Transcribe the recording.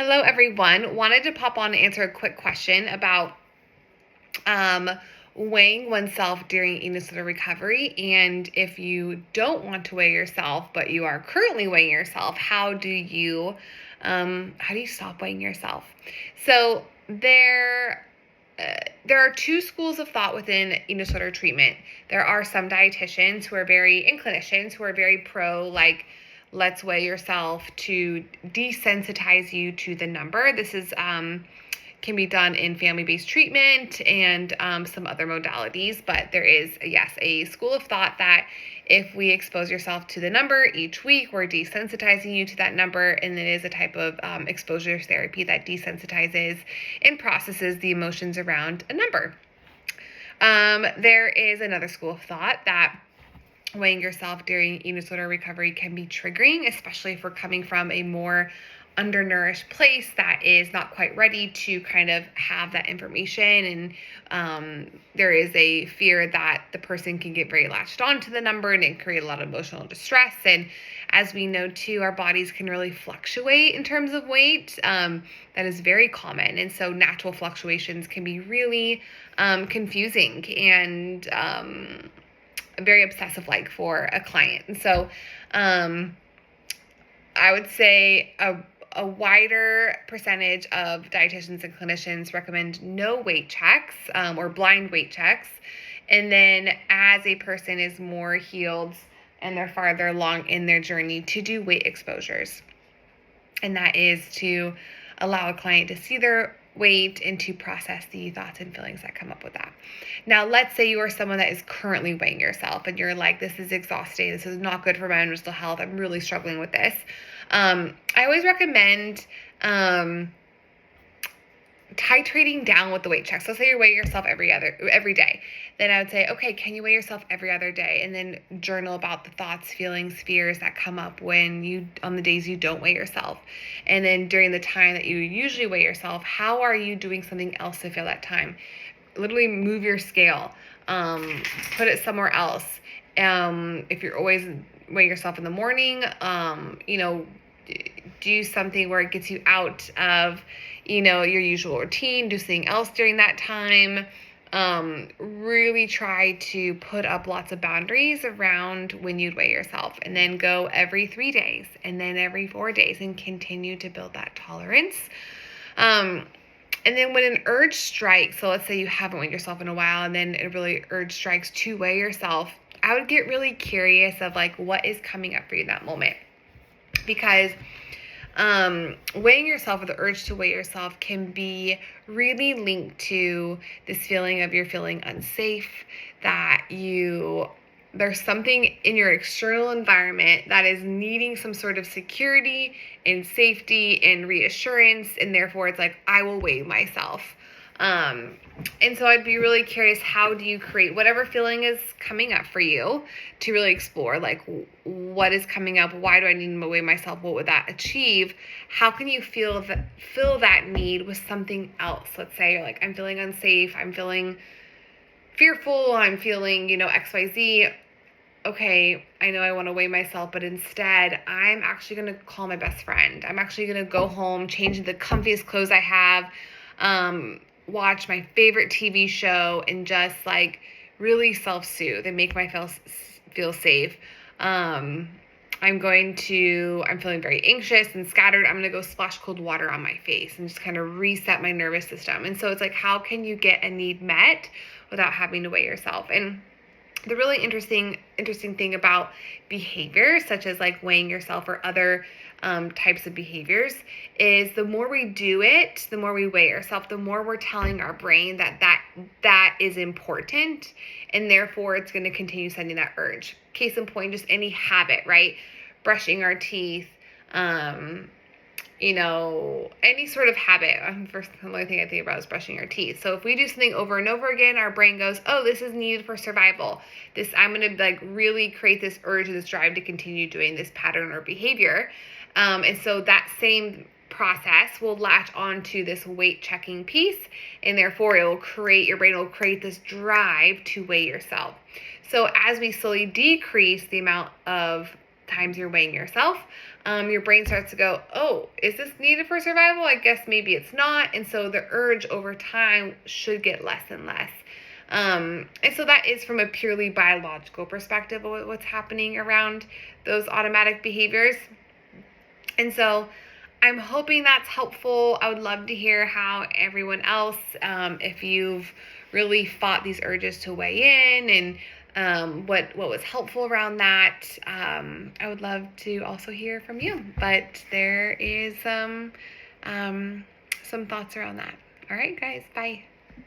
Hello, everyone. Wanted to pop on and answer a quick question about weighing oneself during eating disorder recovery. And if you don't want to weigh yourself, but you are currently weighing yourself, how do you stop weighing yourself? So there are two schools of thought within eating disorder treatment. There are some dietitians and clinicians who are very pro, like, let's weigh yourself to desensitize you to the number. This is can be done in family-based treatment and some other modalities, but there is, yes, a school of thought that if we expose yourself to the number each week, we're desensitizing you to that number, and it is a type of exposure therapy that desensitizes and processes the emotions around a number. There is another school of thought that weighing yourself during eating disorder recovery can be triggering, especially if we're coming from a more undernourished place that is not quite ready to kind of have that information. And there is a fear that the person can get very latched onto the number and it can create a lot of emotional distress. And as we know too, our bodies can really fluctuate in terms of weight. That is very common. And so natural fluctuations can be really confusing and very obsessive like for a client. And so I would say a wider percentage of dietitians and clinicians recommend no weight checks or blind weight checks. And then as a person is more healed and they're farther along in their journey, to do weight exposures. And that is to allow a client to see their weight and to process the thoughts and feelings that come up with that. Now, let's say you are someone that is currently weighing yourself and you're like, this is exhausting. This is not good for my mental health. I'm really struggling with this. I always recommend titrating down with the weight check. So say you weigh yourself every day. Then I would say, okay, can you weigh yourself every other day? And then journal about the thoughts, feelings, fears that come up on the days you don't weigh yourself. And then during the time that you usually weigh yourself, how are you doing something else to fill that time? Literally move your scale, put it somewhere else. If you're always weighing yourself in the morning, do something where it gets you out of, your usual routine, do something else during that time. Really try to put up lots of boundaries around when you'd weigh yourself, and then go every 3 days and then every 4 days and continue to build that tolerance. And then when an urge strikes, so let's say you haven't weighed yourself in a while and then urge strikes to weigh yourself, I would get really curious of like what is coming up for you in that moment. Because weighing yourself or the urge to weigh yourself can be really linked to this feeling of you're feeling unsafe, that there's something in your external environment that is needing some sort of security and safety and reassurance, and therefore it's like, I will weigh myself. And so I'd be really curious, how do you create whatever feeling is coming up for you to really explore, like, what is coming up? Why do I need to weigh myself? What would that achieve? How can you fill that need with something else? Let's say you're like, I'm feeling unsafe. I'm feeling fearful. I'm feeling, XYZ. Okay, I know I want to weigh myself, but instead I'm actually going to call my best friend. I'm actually going to go home, change into the comfiest clothes I have, watch my favorite TV show, and just like really self-soothe and make myself feel safe. I'm feeling very anxious and scattered. I'm going to go splash cold water on my face and just kind of reset my nervous system. And so it's like, how can you get a need met without having to weigh yourself? And the really interesting thing about behavior, such as like weighing yourself or other types of behaviors, is the more we do it, the more we weigh ourselves, the more we're telling our brain that is important, and therefore it's going to continue sending that urge. Case in point, just any habit, right? Brushing our teeth, any sort of habit. The only thing I think about is brushing our teeth. So if we do something over and over again, our brain goes, oh, this is needed for survival. I'm going to like really create this urge and this drive to continue doing this pattern or behavior. And so that same process will latch onto this weight checking piece, and therefore your brain will create this drive to weigh yourself. So as we slowly decrease the amount of times you're weighing yourself, your brain starts to go, oh, is this needed for survival? I guess maybe it's not. And so the urge over time should get less and less. And so that is from a purely biological perspective of what's happening around those automatic behaviors. And so I'm hoping that's helpful. I would love to hear how everyone else, if you've really fought these urges to weigh in, and what was helpful around that. I would love to also hear from you. But there is some thoughts around that. All right, guys, bye.